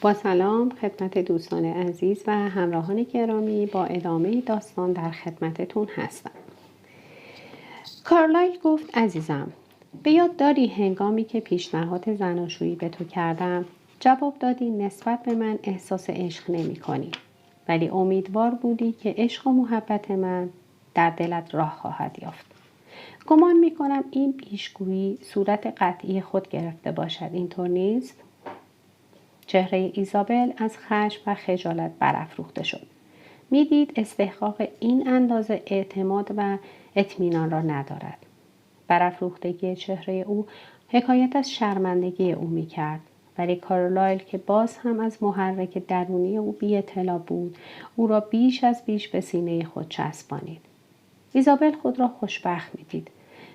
با سلام خدمت دوستان عزیز و همراهان گرامی، با ادامه داستان در خدمتتون هستم. کارلایل گفت عزیزم، به یاد داری هنگامی که پیشنهاد زناشویی به تو کردم جواب دادی نسبت به من احساس عشق نمی کنی، ولی امیدوار بودی که عشق و محبت من در دلت راه خواهد یافت. گمان می کنم این پیشگویی صورت قطعی خود گرفته باشد، اینطور نیست؟ چهره ایزابل از خشم و خجالت برافروخته شد. میدید استحقاق این اندازه اعتماد و اطمینان را ندارد. برافروختگی چهره او حکایت از شرمندگی او میکرد، ولی کارلایل که باز هم از محرک درونی او بی اطلاع بود، او را بیش از بیش به سینه خود چسبانید. ایزابل خود را خوشبخت میدید.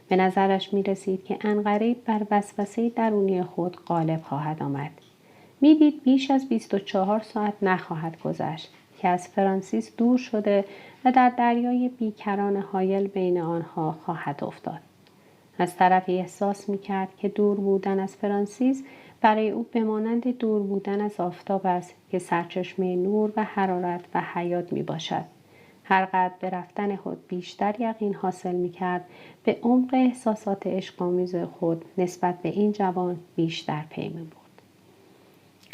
به نظرش میرسید که عنقریب بر وسوسه درونی خود غالب خواهد آمد. میدید بیش از 24 ساعت نخواهد گذشت که از فرانسیس دور شده و در دریای بیکران حایل بین آنها خواهد افتاد. از طرفی احساس میکرد که دور بودن از فرانسیس برای او به مانند دور بودن از آفتاب است که سرچشمه نور و حرارت و حیات میباشد. هرقدر به رفتن خود بیشتر یقین حاصل میکرد، به عمق احساسات عشق‌آمیز خود نسبت به این جوان بیشتر پی می‌برد.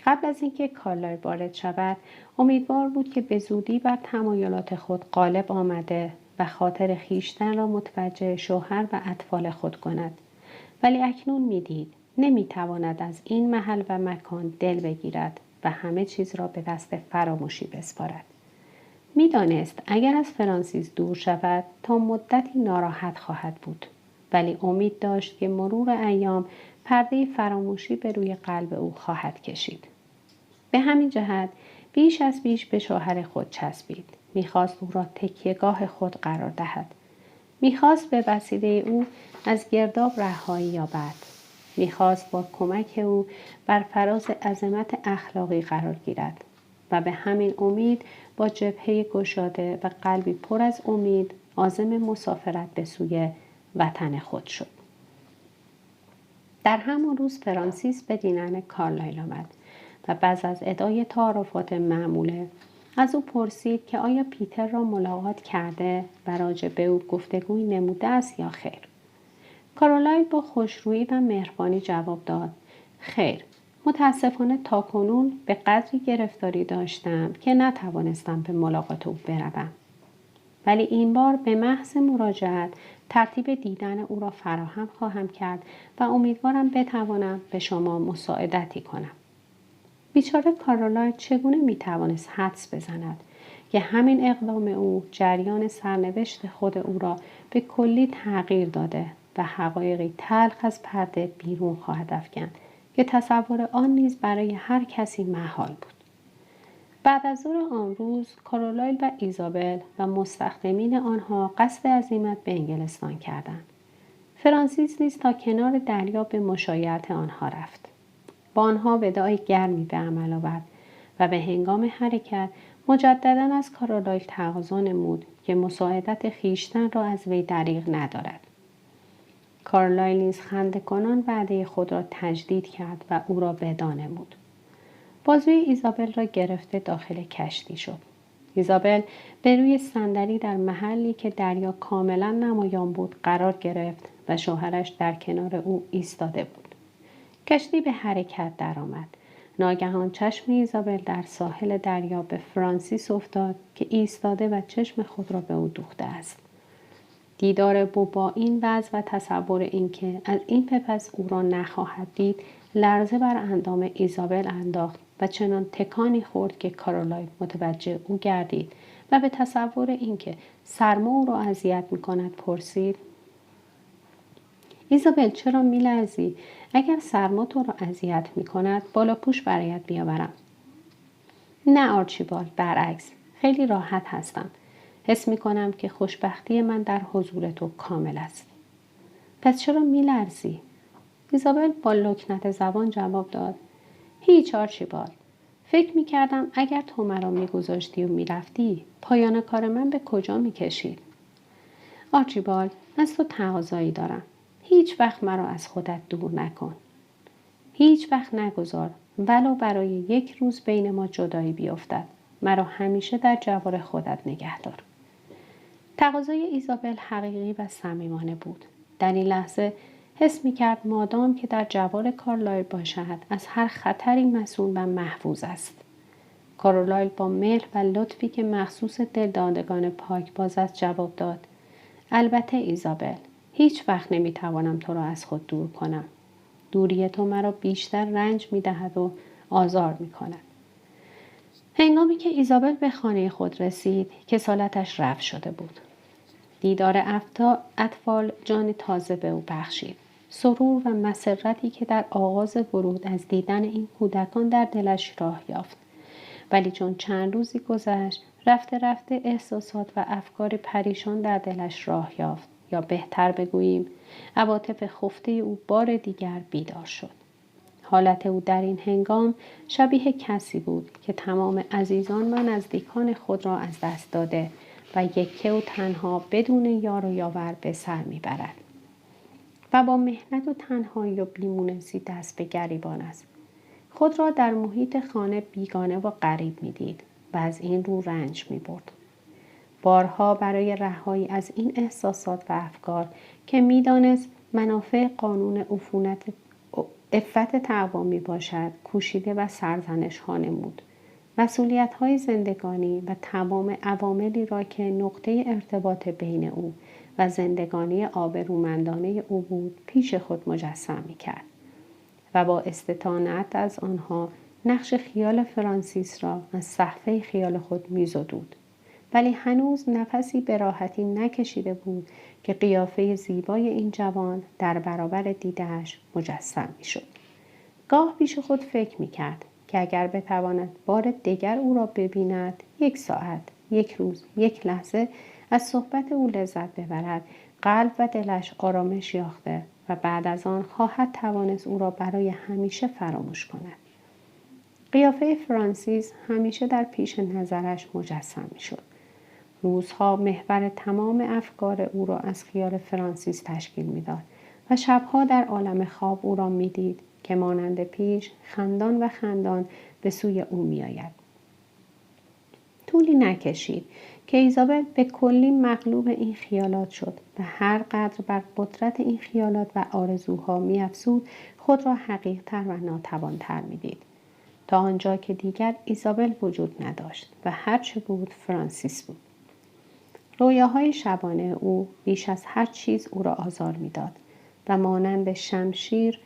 قبل از اینکه کارلایل وارد شود، امیدوار بود که به زودی بر تمایلات خود غالب آمده و خاطر خیشتن را متوجه شوهر و اطفال خود کند. ولی اکنون میدید نمیتواند از این محل و مکان دل بگیرد و همه چیز را به دست فراموشی بسپارد. میدانست اگر از فرانسیس دور شود تا مدتی ناراحت خواهد بود، ولی امید داشت که مرور ایام پرده فراموشی به روی قلب او خواهد کشید. به همین جهت بیش از بیش به شوهر خود چسبید. میخواست او را تکیهگاه خود قرار دهد. میخواست به وسیله او از گرداب رهایی یابد. میخواست با کمک او بر فراز عظمت اخلاقی قرار گیرد و به همین امید با جبهه گشاده و قلبی پر از امید عازم مسافرت به سوی وطن خود شد. در همان روز فرانسیس به دیدن کارلایل آمد و بعد از ادای تعارفات معموله از او پرسید که آیا پیتر را ملاقات کرده و راجع به او گفتگوی نموده است یا خیر. کارلایل با خوشرویی و مهربانی جواب داد: خیر، متاسفانه تاکنون به قدری گرفتاری داشتم که نتوانستم به ملاقات او بروم. ولی این بار به محض مراجعت ترتیب دیدن او را فراهم خواهم کرد و امیدوارم بتوانم به شما مساعدتی کنم. بیچاره کارلایل چگونه میتوانست حدس بزند که همین اقدام او جریان سرنوشت خود او را به کلی تغییر داده و حقایقی تلخ از پرده بیرون خواهد افکند که تصور آن نیز برای هر کسی محال بود. بعد از ظهر آن روز کارلایل و ایزابل و مستخدمین آنها قصد عزیمت به انگلستان کردند. فرانسیس نیز تا کنار دریا به مشایعت آنها رفت. با آنها وداع گرمی به عمل آورد و به هنگام حرکت مجددا از کارلایل تقاضا نمود که مساعدت خیشتن را از وی دریغ ندارد. کارلایل نیز خنده‌کنان وعده خود را تجدید کرد و او را وداع نمود. بازوی ایزابل را گرفته داخل کشتی شد. ایزابل به روی صندلی در محلی که دریا کاملا نمایان بود قرار گرفت و شوهرش در کنار او ایستاده بود. کشتی به حرکت درآمد. ناگهان چشم ایزابل در ساحل دریا به فرانسیس افتاد که ایستاده و چشم خود را به او دوخته است. دیدار با این وضع و تصور اینکه از این پس او را نخواهد دید لرزه بر اندام ایزابل انداخت و چنان تکانی خورد که کارلایل متوجه او گردید و به تصور اینکه سرما او را اذیت می‌کند پرسید: ایزابل چرا می‌لرزی؟ اگر سرما تو را اذیت می‌کند بالا پوش برایت بیاورم. نه آرچیبالد، برعکس خیلی راحت هستم. حس می‌کنم که خوشبختی من در حضور تو کامل است. پس چرا می‌لرزی؟ ایزابل با لکنت زبان جواب داد: هیچ آرچیبالد. فکر می‌کردم اگر تو مرا می‌گذاشتی و می‌رفتی پایان کار من به کجا می‌کشید؟ آرچیبالد، از تو تقاضایی دارم. هیچ وقت مرا از خودت دور نکن. هیچ وقت نگذار ولو برای یک روز بین ما جدایی بیفتد. مرا همیشه در جوار خودت نگه دار. تقاضای ایزابل حقیقی و صمیمانه بود. در این لحظه حس می‌کرد مادام که در جوار کارلایل باشد از هر خطری مسئول و محفوظ است. کارلایل با مهر و لطفی که مخصوص دلدادگان پاکباز است جواب داد: البته ایزابل، هیچ وقت نمی‌توانم تو را از خود دور کنم. دوری تو مرا بیشتر رنج می‌دهد و آزار می‌کند. هنگامی که ایزابل به خانه خود رسید، کسالتش رفع شده بود. دیدار اطفال جان تازه به او بخشید. سرور و مسرتی که در آغاز ورود از دیدن این کودکان در دلش راه یافت. ولی چون چند روزی گذشت، رفته رفته احساسات و افکار پریشان در دلش راه یافت، یا بهتر بگوییم عواطف خفته او بار دیگر بیدار شد. حالت او در این هنگام شبیه کسی بود که تمام عزیزان و نزدیکان خود را از دست داده و یکه و تنها بدون یار و یاور به سر میبرد و با محنت و تنهایی و بیمونسی دست به گریبان است. خود را در محیط خانه بیگانه و غریب میدید و از این رو رنج میبرد. بارها برای رهایی از این احساسات و افکار که میدانست منافع قانون عفت تقوا می باشد، کوشیده و سرزنش ها نمود. مسئولیت های زندگانی و تمام عواملی را که نقطه ارتباط بین او و زندگانی آبرومندانه او بود پیش خود مجسم می کرد و با استطاعت از آنها نقش خیال فرانسیس را از صحفه خیال خود می زدود. ولی هنوز نفسی به راحتی نکشیده بود که قیافه زیبای این جوان در برابر دیده‌اش مجسم می شد. گاه پیش خود فکر می کرد که اگر بتواند بار دیگر او را ببیند، 1 ساعت، 1 روز، 1 لحظه از صحبت او لذت ببرد، قلب و دلش آرامش یافته و بعد از آن خواهد توانست او را برای همیشه فراموش کند. قیافه فرانسیس همیشه در پیش نظرش مجسم می شد. روزها محور تمام افکار او را از خیال فرانسیس تشکیل میداد و شبها در عالم خواب او را میدید که مانند پیش خندان و خندان به سوی او میآید. طولی نکشید که ایزابل به کلی مغلوب این خیالات شد و هر قدر بر قدرت این خیالات و آرزوها می‌افزود خود را حقیق‌تر و ناتوان‌تر میدید، تا آنجا که دیگر ایزابل وجود نداشت و هرچه بود فرانسیس بود. رویاهای شبانه او بیش از هر چیز او را آزار میداد و مانند شمشیر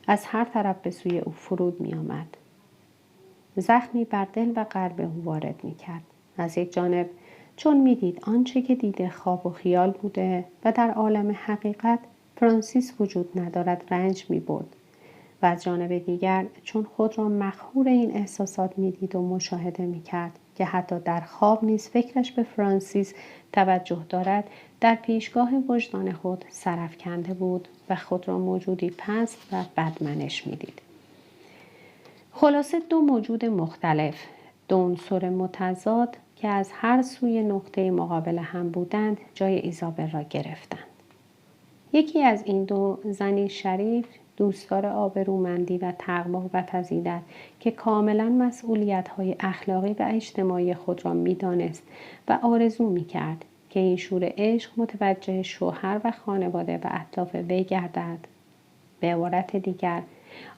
از هر طرف به سوی او فرود می آمد. زخمی بر دل و قلب او وارد می کرد. از یک جانب چون می دید آنچه که دیده خواب و خیال بوده و در عالم حقیقت فرانسیس وجود ندارد رنج می برد. و از جانب دیگر چون خود را مخمور این احساسات می دید و مشاهده می کرد که حتی در خواب نیز فکرش به فرانسیس توجه دارد، در پیشگاه وجدان خود سرافکنده بود و خود را موجودی پست و بدمنش می دید. خلاصه 2 موجود مختلف، 2 عنصر متضاد که از هر سوی نقطه مقابل هم بودند جای ایزابل را گرفتند. یکی از این 2 زنی شریف، دوستدار آبرومندی و تقوا و پزیدت که کاملا مسئولیت‌های اخلاقی و اجتماعی خود را می‌دانست و آرزو می‌کرد که این شور عشق متوجه شوهر و خانواده و اطراف وی گردد. به عبارت دیگر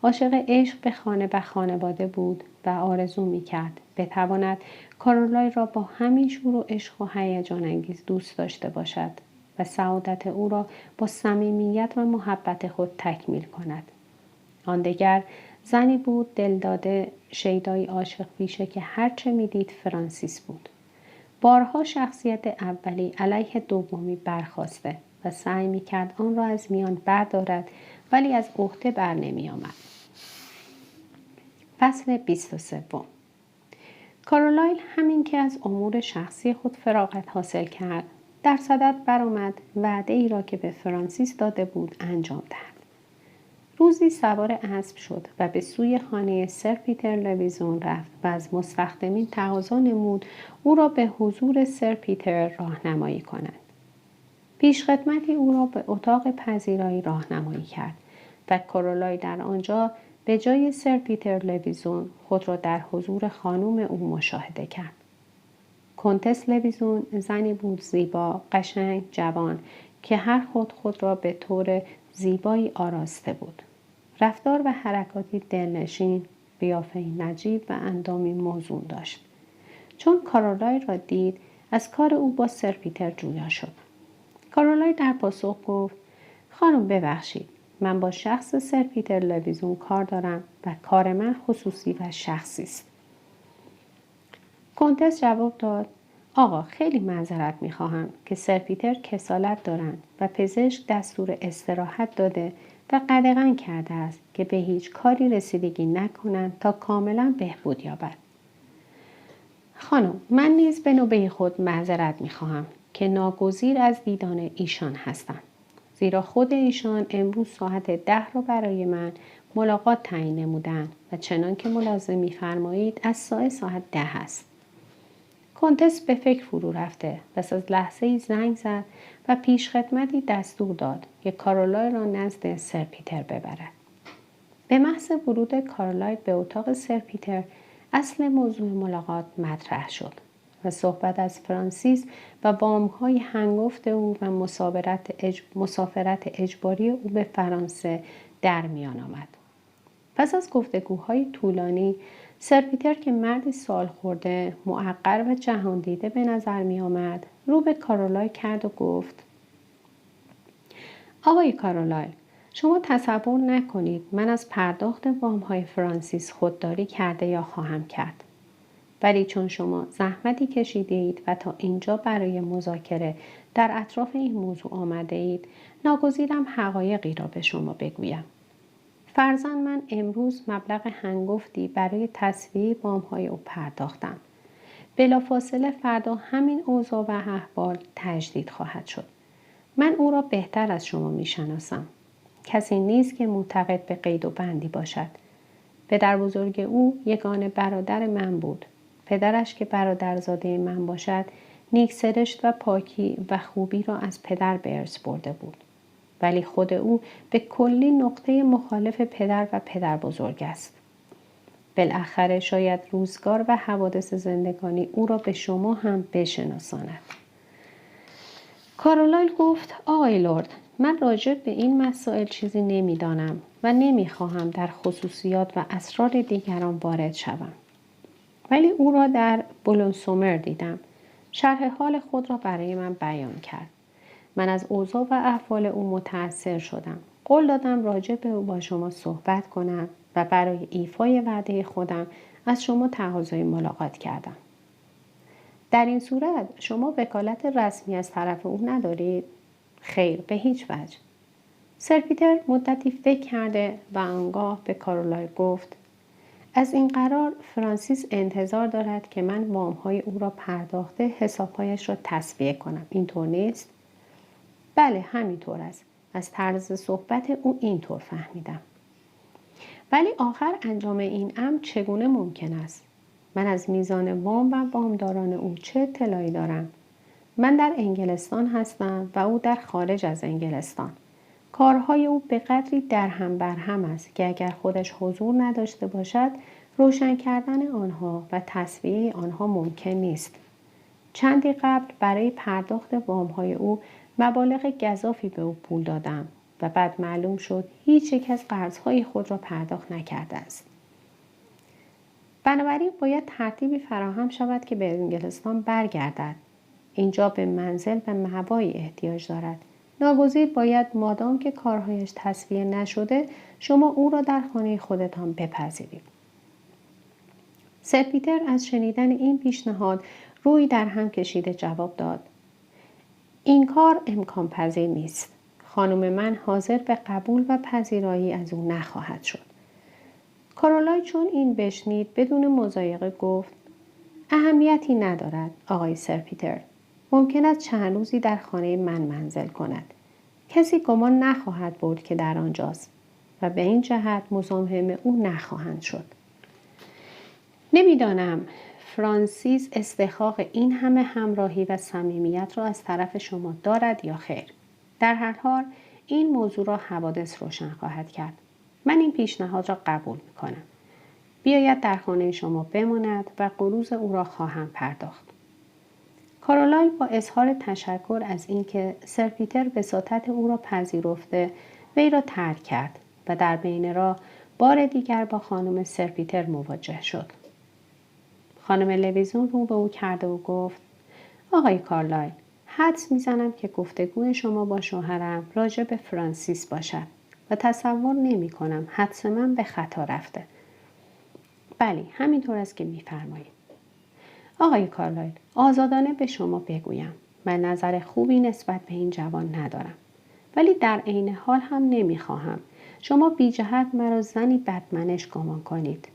عاشق عشق به خانه و خانواده بود و آرزو می‌کرد بتواند کارولای را با همین شور و عشق و هیجان انگیز دوست داشته باشد و سعادت او را با صمیمیت و محبت خود تکمیل کند. آن دگر زنی بود دلداده، شیدای عاشق پیشه که هرچه میدید فرانسیس بود. بارها شخصیت اولی علیه دومی برخاسته و سعی میکرد آن را از میان بردارد، ولی از عهده بر نمی آمد. فصل 23. کارولایل همین که از امور شخصی خود فراغت حاصل کرد، در صدد برآمد وعده ای را که به فرانسیس داده بود انجام دهد. روزی سوار اسب شد و به سوی خانه سر پیتر لویزون رفت و از مستخدمین تقاضا نمود او را به حضور سر پیتر راهنمایی کند. پیشخدمتی او را به اتاق پذیرایی راهنمایی کرد و کارولای در آنجا به جای سر پیتر لویزون خود را در حضور خانم او مشاهده کرد. کنتس لویزون زنی بود زیبا، قشنگ، جوان که هر خود را به طور زیبایی آراسته بود. رفتار و حرکاتی دلنشین، قیافه‌ای نجیب و اندامی موزون داشت. چون کارولای را دید، از کار او با سر پیتر جویا شد. کارولای در پاسخ گفت: خانم ببخشید، من با شخص سر پیتر لویزون کار دارم و کار من خصوصی و شخصی است. کنتس جواب داد: آقا خیلی معذرت می‌خواهم که سر پیتر کسالت دارند و پزشک دستور استراحت داده و قدغن کرده است که به هیچ کاری رسیدگی نکنند تا کاملا بهبود یابد. خانم، من نیز به نوبه خود معذرت می‌خواهم که ناگزیر از دیدن ایشان هستم، زیرا خود ایشان امروز ساعت 10 را برای من ملاقات تعیین نمودند و چنان که ملاحظه می‌فرمایید از ساعت 10 است. کنتس به فکر فرو رفته پس از لحظه‌ای زنگ زد و پیشخدمتی دستور داد که کارولای را نزد سر پیتر ببرد. به محض ورود کارولای به اتاق سر پیتر، اصل موضوع ملاقات مطرح شد و صحبت از فرانسیس و وام‌های هنگفت او و مسافرت اجباری او به فرانسه در میان آمد. پس از گفتگوهای طولانی، سر پیتر که مردی سال خورده، معقر و جهان دیده به نظر می آمد، رو به کارولای کرد و گفت: آقای کارولای، شما تصور نکنید من از پرداخت وام‌های فرانسیس خودداری کرده یا خواهم کرد. ولی چون شما زحمتی کشیده اید و تا اینجا برای مذاکره در اطراف این موضوع آمده اید، ناگزیرم حقایقی را به شما بگویم. فرضاً من امروز مبلغ هنگفتی برای تسویه وام‌های او پرداختم. بلافاصله فردا همین اوضاع و احوال تجدید خواهد شد. من او را بهتر از شما می‌شناسم. کسی نیست که معتقد به قید و بندی باشد. پدر بزرگ او یگانه برادر من بود. پدرش که برادرزاده من باشد، نیک سرشت و پاکی و خوبی را از پدر به ارث برده بود. ولی خود او به کلی نقطه مخالف پدر و پدر بزرگ است. بالاخره شاید روزگار و حوادث زندگانی او را به شما هم بشناساند. کارولای گفت: آقای لرد، من راجع به این مسائل چیزی نمیدانم و نمیخواهم در خصوصیات و اسرار دیگران وارد شوم. ولی او را در بولونسومر دیدم. شرح حال خود را برای من بیان کرد. من از اوضاع و احوال او متأثر شدم. قول دادم راجع به او با شما صحبت کنم و برای ایفای وعده خودم از شما تقاضای ملاقات کردم. در این صورت شما وکالت رسمی از طرف او ندارید؟ خیر، به هیچ وجه. سر پیتر مدتی فکر کرده و آنگاه به کارولای گفت: از این قرار فرانسیس انتظار دارد که من وام‌های او را پرداخته حسابهایش را تسویه کنم. اینطور نیست؟ بله، همینطور است. از طرز صحبت او اینطور فهمیدم. ولی آخر انجام این امر چگونه ممکن است؟ من از میزان وام و وامداران او چه اطلاعی دارم؟ من در انگلستان هستم و او در خارج از انگلستان. کارهای او به قدری درهم برهم است که اگر خودش حضور نداشته باشد، روشن کردن آنها و تسویه آنها ممکن نیست. چندی قبل برای پرداخت وام‌های او مبالغ گزافی به او پول دادم و بعد معلوم شد هیچ یک از قرضهای خود را پرداخت نکرده است. بنابراین باید ترتیبی فراهم شود که به انگلستان برگردد. اینجا به منزل و مأوایی احتیاج دارد. ناگزیر باید مادام که کارهایش تسویه نشده، شما او را در خانه خودتان بپذیرید. سر پیتر از شنیدن این پیشنهاد روی در هم کشیده جواب داد: این کار امکان پذیر نیست. خانم من حاضر به قبول و پذیرایی از او نخواهد شد. کارولای چون این بشنید بدون مضایقه گفت: اهمیتی ندارد آقای سر پیتر. ممکن است چند روزی در خانه من منزل کند. کسی گمان نخواهد برد که در آنجاست و به این جهت مزاحم او نخواهند شد. نمیدانم فرانسیس استحقاق این همه همراهی و صمیمیت را از طرف شما دارد یا خیر. در هر حال این موضوع را حوادث روشن خواهد کرد. من این پیشنهاد را قبول میکنم. بیاید در خانه شما بماند و قروض او را خواهم پرداخت. کارولای با اظهار تشکر از اینکه سر پیتر وساطت او را پذیرفته وی را ترک کرد و در بین راه بار دیگر با خانم سر پیتر مواجه شد. خانم لویزون رو به او کرده و گفت: آقای کارلایل، حدس میزنم که گفتگوی شما با شوهرم راجع به فرانسیس باشد و تصور نمی کنم حدس من به خطا رفته. بلی، همینطور است که میفرمایید. آقای کارلایل، آزادانه به شما بگویم من نظر خوبی نسبت به این جوان ندارم، ولی در عین حال هم نمیخواهم شما بی جهت مرا زنی بدمنش گمان کنید.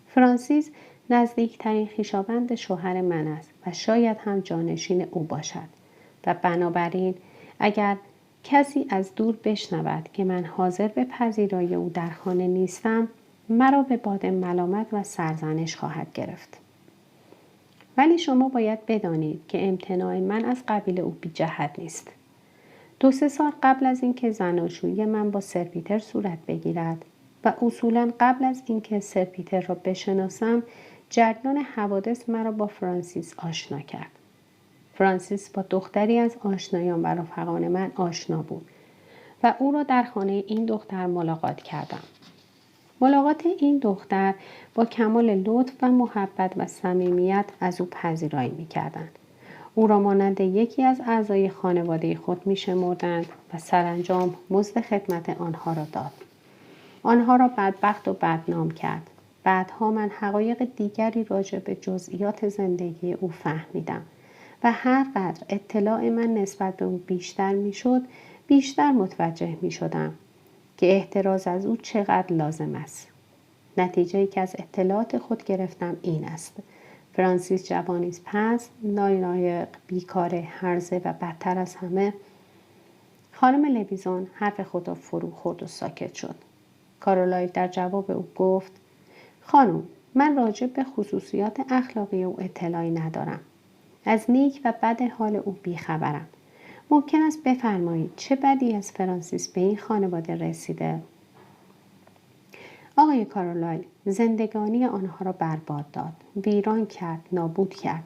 فرانسیس نزدیکترین خویشاوند شوهر من است و شاید هم جانشین او باشد و بنابراین اگر کسی از دور بشنود که من حاضر به پذیرایی او در خانه نیستم، مرا به باد ملامت و سرزنش خواهد گرفت. ولی شما باید بدانید که امتناع من از قبیل او بی جهت نیست. 2-3 سال قبل از اینکه زناشویی من با سر پیتر صورت بگیرد و اصولاً قبل از اینکه سر پیتر را بشناسم، جریان حوادث مرا با فرانسیس آشنا کرد. فرانسیس با دختری از آشنایان و رفقان من آشنا بود و او را در خانه این دختر ملاقات کردم. ملاقات این دختر با کمال لطف و محبت و صمیمیت از او پذیرایی می‌کردند. او را مانند یکی از اعضای خانواده خود می‌شمردند و سرانجام مزد خدمت آنها را داد. آنها را بدبخت و بدنام کرد. بعدها من حقایق دیگری راجع به جزئیات زندگی او فهمیدم و هر قدر اطلاع من نسبت به او بیشتر می‌شد، بیشتر متوجه می‌شدم که احتراز از او چقدر لازم است. نتیجه‌ای که از اطلاعات خود گرفتم این است: فرانسیس جوانی است پست، نالایق، بیکار، هرزه و بدتر از همه. خانم لویزون حرف خود را فرو خورد و ساکت شد. کارولای در جواب او گفت: خانم، من راجع به خصوصیات اخلاقی او اطلاعی ندارم. از نیک و بد حال او بیخبرم. ممکن است بفرمایید چه بدی از فرانسیس به این خانواده رسیده؟ آقای کارولایل زندگانی آنها را برباد داد، ویران کرد، نابود کرد.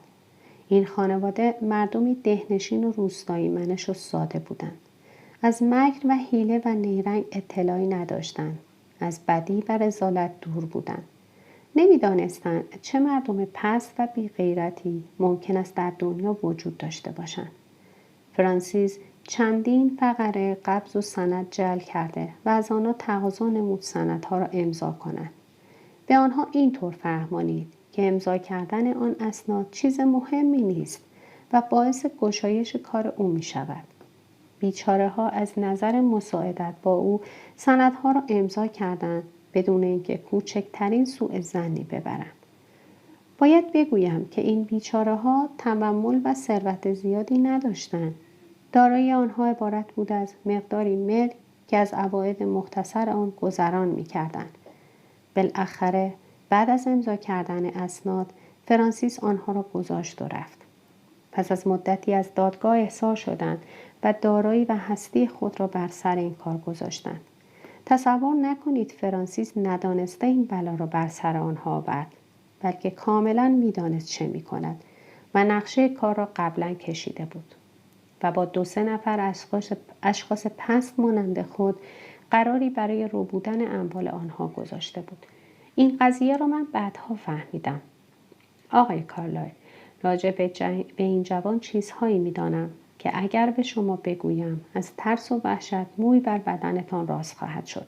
این خانواده مردمی دهنشین و روستایی منش و ساده بودند. از مکر و حیله و نیرنگ اطلاعی نداشتند. از بدی و رذالت دور بودند. نمی‌دانستند چه مردم پست و بی‌غیرتی ممکن است در دنیا وجود داشته باشند. فرانسیس چندین فقره قبض و سند جعل کرده و از آنها تقاضا نمود سندها را امضا کنند. به آنها اینطور فهمانید که امضا کردن آن اسناد چیز مهمی نیست و باعث گشایش کار او می شود. بیچاره ها از نظر مساعدت با او سندها را امضا کردند بدون اینکه کوچکترین سوء ظنی ببرند. باید بگویم که این بیچاره ها تمول و ثروت زیادی نداشتند. دارایی آنها عبارت بود از مقداری ملک که از عواید مختصر آن گذران می‌کردند. بالاخره بعد از امضا کردن اسناد فرانسیس آنها را گذاشت و رفت. پس از مدتی از دادگاه احضار شدند و دارایی و هستی خود را بر سر این کار گذاشتند. تصور نکنید فرانسیس ندانسته این بلا را بر سر آنها آورد، بلکه کاملا می‌دانست چه می‌کند و نقشه کار را قبلا کشیده بود. و با 2-3 نفر اشخاص پست مانند خود قراری برای ربودن اموال آنها گذاشته بود. این قضیه را من بعدها فهمیدم. آقای کارلایل، راجع به این جوان چیزهایی می‌دانم که اگر به شما بگویم از ترس و وحشت موی بر بدنتان راست خواهد شد.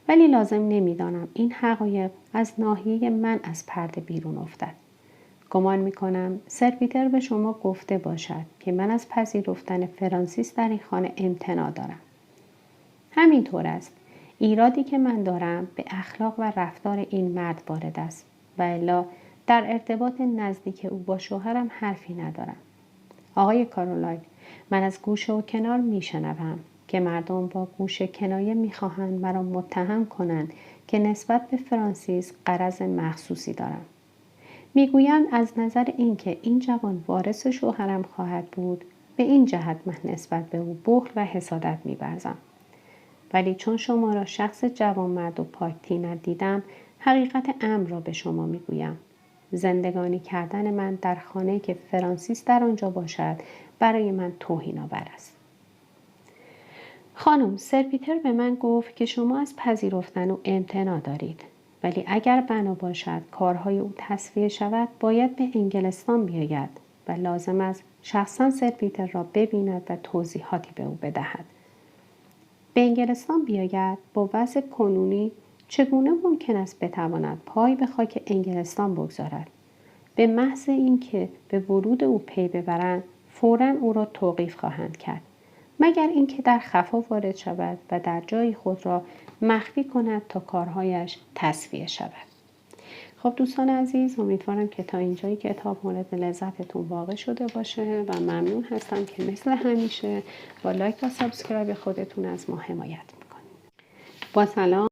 ولی لازم نمی‌دانم این حقایق از ناحیه من از پرده بیرون افتد. گمان می‌کنم سر پیتر به شما گفته باشد که من از پذیرفتن فرانسیس در این خانه امتناع دارم. همینطور است. ایرادی که من دارم به اخلاق و رفتار این مرد وارد است و الا در ارتباط نزدیک او با شوهرم حرفی ندارم. آقای کارولای، من از گوشه و کنار میشنوم که مردم با گوشه کنایه میخواهند مرا متهم کنند که نسبت به فرانسیس غرض مخصوصی دارم. میگویند از نظر اینکه این جوان وارث شوهرم خواهد بود، به این جهت من نسبت به او بخل و حسادت می‌ورزم. ولی چون شما را شخص جوانمرد و پاک‌طینت دیدم، حقیقت امر را به شما میگویم. زندگانی کردن من در خانه‌ای که فرانسیس در آنجا باشد برای من توهین‌آور است. خانم، سر پیتر به من گفت که شما از پذیرفتن او امتناع دارید. ولی اگر بنا باشد کارهای او تصفیه شود، باید به انگلستان بیاید و لازم است شخصا سر پیتر را ببیند و توضیحاتی به او بدهد. به انگلستان بیاید؟ با وضع کنونی چگونه ممکن است بتواند پای به خاک انگلستان بگذارد؟ به محض اینکه به ورود او پی ببرند، فوراً او را توقیف خواهند کرد. مگر اینکه در خفا وارد شود و در جای خود را مخفی کند تا کارهایش تصفیه شود. خب دوستان عزیز، امیدوارم که تا اینجای کتاب مورد لذتتون واقع شده باشه و ممنون هستم که مثل همیشه با لایک و سابسکرایب خودتون از ما حمایت میکنید. با سلام.